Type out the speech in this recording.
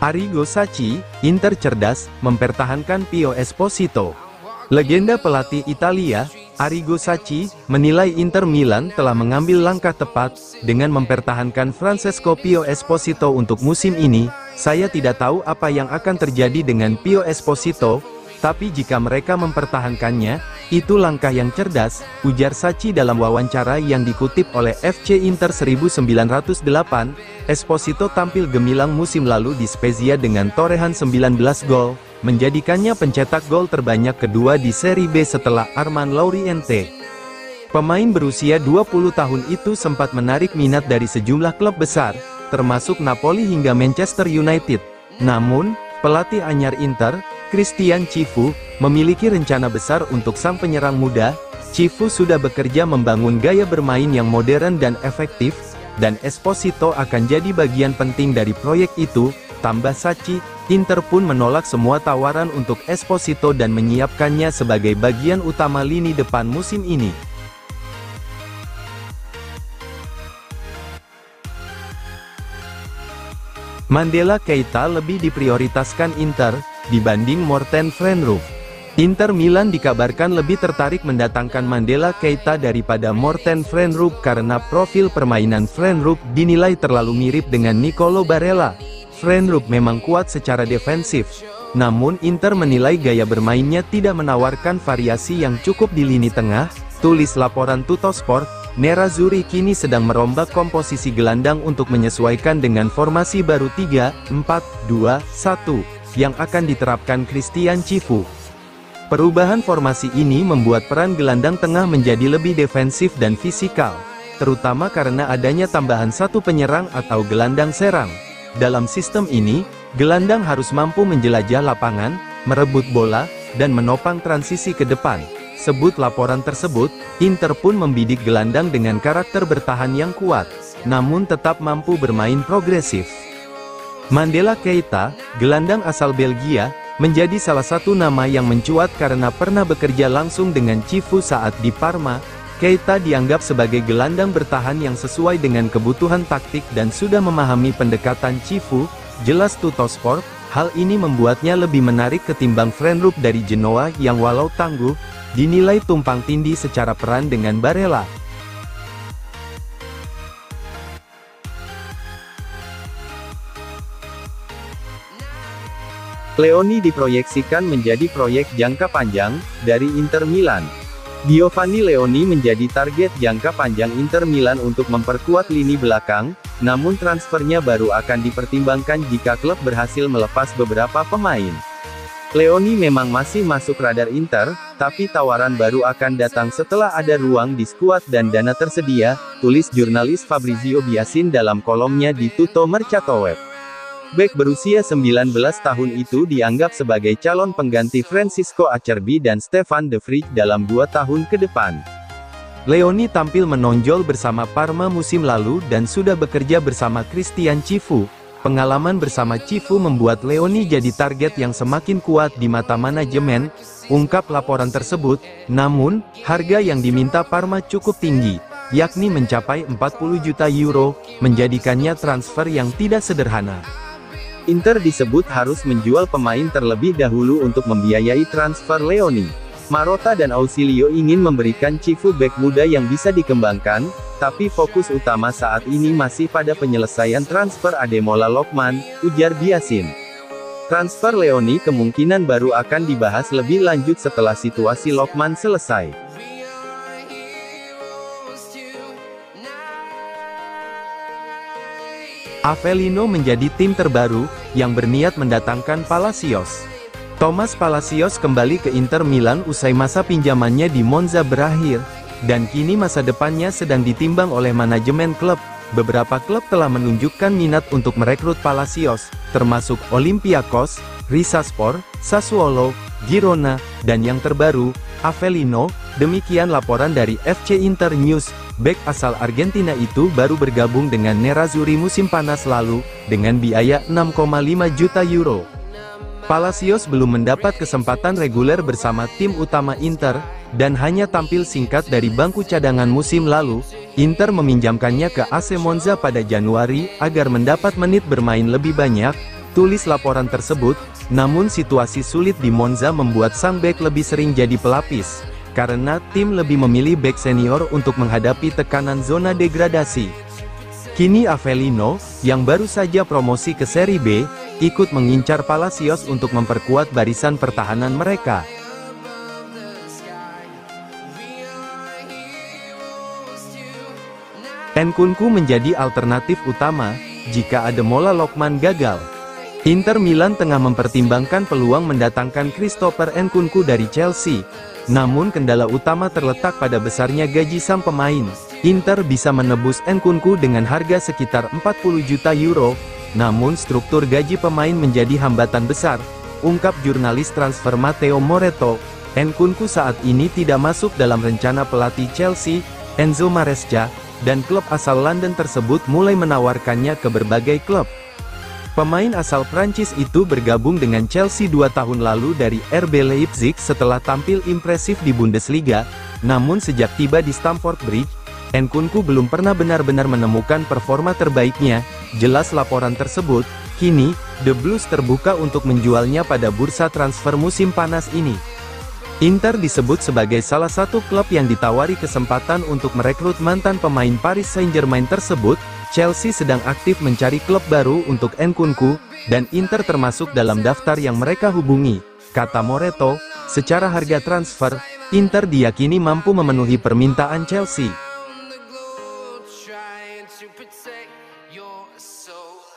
Arrigo Sacchi, Inter cerdas, mempertahankan Pio Esposito. Legenda pelatih Italia, Arrigo Sacchi, menilai Inter Milan telah mengambil langkah tepat, dengan mempertahankan Francesco Pio Esposito untuk musim ini. Saya tidak tahu apa yang akan terjadi dengan Pio Esposito, tapi jika mereka mempertahankannya, itu langkah yang cerdas, ujar Sacchi dalam wawancara yang dikutip oleh FC Inter 1908, Esposito tampil gemilang musim lalu di Spezia dengan torehan 19 gol, menjadikannya pencetak gol terbanyak kedua di Serie B setelah Armand Lauriente. Pemain berusia 20 tahun itu sempat menarik minat dari sejumlah klub besar, termasuk Napoli hingga Manchester United. Namun, pelatih anyar Inter, Christian Cifu, memiliki rencana besar untuk sang penyerang muda. Cifu sudah bekerja membangun gaya bermain yang modern dan efektif, dan Esposito akan jadi bagian penting dari proyek itu, tambah Sacchi. Inter pun menolak semua tawaran untuk Esposito dan menyiapkannya sebagai bagian utama lini depan musim ini. Mandela Keita lebih diprioritaskan Inter, dibanding Morten Frenrup. Inter Milan dikabarkan lebih tertarik mendatangkan Mandela Keita daripada Morten Frenrup karena profil permainan Frenrup dinilai terlalu mirip dengan Nicolo Barella. Frenrup memang kuat secara defensif, namun Inter menilai gaya bermainnya tidak menawarkan variasi yang cukup di lini tengah, tulis laporan Tuttosport. Nerazzurri kini sedang merombak komposisi gelandang untuk menyesuaikan dengan formasi baru 3-4-2-1, yang akan diterapkan Christian Cifu. Perubahan formasi ini membuat peran gelandang tengah menjadi lebih defensif dan fisikal, terutama karena adanya tambahan satu penyerang atau gelandang serang. Dalam sistem ini, gelandang harus mampu menjelajah lapangan, merebut bola, dan menopang transisi ke depan. Sebut laporan tersebut, Inter pun membidik gelandang dengan karakter bertahan yang kuat, namun tetap mampu bermain progresif. Mandela Keita, gelandang asal Belgia, menjadi salah satu nama yang mencuat karena pernah bekerja langsung dengan Cifu saat di Parma. Keita dianggap sebagai gelandang bertahan yang sesuai dengan kebutuhan taktik dan sudah memahami pendekatan Cifu, jelas Tuttosport. Hal ini membuatnya lebih menarik ketimbang Frenrup dari Genoa yang walau tangguh, dinilai tumpang tindih secara peran dengan Barella. Leoni diproyeksikan menjadi proyek jangka panjang, dari Inter Milan. Giovanni Leoni menjadi target jangka panjang Inter Milan untuk memperkuat lini belakang, namun transfernya baru akan dipertimbangkan jika klub berhasil melepas beberapa pemain. Leoni memang masih masuk radar Inter, tapi tawaran baru akan datang setelah ada ruang di skuad dan dana tersedia, tulis jurnalis Fabrizio Biasin dalam kolomnya di Tutto Mercato Web. Bek berusia 19 tahun itu dianggap sebagai calon pengganti Francisco Acerbi dan Stefan de Vrij dalam 2 tahun ke depan. Leoni tampil menonjol bersama Parma musim lalu dan sudah bekerja bersama Christian Cifu. Pengalaman bersama Cifu membuat Leoni jadi target yang semakin kuat di mata manajemen, ungkap laporan tersebut. Namun, harga yang diminta Parma cukup tinggi, yakni mencapai 40 juta euro, menjadikannya transfer yang tidak sederhana. Inter disebut harus menjual pemain terlebih dahulu untuk membiayai transfer Leoni. Marotta dan Ausilio ingin memberikan Cifu bek muda yang bisa dikembangkan, tapi fokus utama saat ini masih pada penyelesaian transfer Ademola Lookman, ujar Biasin. Transfer Leoni kemungkinan baru akan dibahas lebih lanjut setelah situasi Lookman selesai. Avellino menjadi tim terbaru, yang berniat mendatangkan Palacios. Thomas Palacios kembali ke Inter Milan usai masa pinjamannya di Monza berakhir, dan kini masa depannya sedang ditimbang oleh manajemen klub. Beberapa klub telah menunjukkan minat untuk merekrut Palacios, termasuk Olympiakos, Risaspor, Sassuolo, Girona, dan yang terbaru, Avellino. Demikian laporan dari FC Inter News. bek asal Argentina itu baru bergabung dengan Nerazzurri musim panas lalu, dengan biaya 6,5 juta euro. Palacios belum mendapat kesempatan reguler bersama tim utama Inter, dan hanya tampil singkat dari bangku cadangan musim lalu. Inter meminjamkannya ke AC Monza pada Januari, agar mendapat menit bermain lebih banyak, tulis laporan tersebut. Namun situasi sulit di Monza membuat sang bek lebih sering jadi pelapis, karena tim lebih memilih bek senior untuk menghadapi tekanan zona degradasi. Kini Avellino, yang baru saja promosi ke Serie B, ikut mengincar Palacios untuk memperkuat barisan pertahanan mereka. Nkunku menjadi alternatif utama, jika Ademola Lookman gagal. Inter Milan tengah mempertimbangkan peluang mendatangkan Christopher Nkunku dari Chelsea. Namun kendala utama terletak pada besarnya gaji sang pemain. Inter bisa menebus Nkunku dengan harga sekitar 40 juta euro, namun struktur gaji pemain menjadi hambatan besar, ungkap jurnalis transfer Matteo Moretto. Nkunku saat ini tidak masuk dalam rencana pelatih Chelsea, Enzo Maresca, dan klub asal London tersebut mulai menawarkannya ke berbagai klub. Pemain asal Prancis itu bergabung dengan Chelsea 2 tahun lalu dari RB Leipzig setelah tampil impresif di Bundesliga, namun sejak tiba di Stamford Bridge, Nkunku belum pernah benar-benar menemukan performa terbaiknya, jelas laporan tersebut. Kini, The Blues terbuka untuk menjualnya pada bursa transfer musim panas ini. Inter disebut sebagai salah satu klub yang ditawari kesempatan untuk merekrut mantan pemain Paris Saint-Germain tersebut. Chelsea sedang aktif mencari klub baru untuk Nkunku, dan Inter termasuk dalam daftar yang mereka hubungi, kata Moretto. Secara harga transfer, Inter diyakini mampu memenuhi permintaan Chelsea. to protect your soul.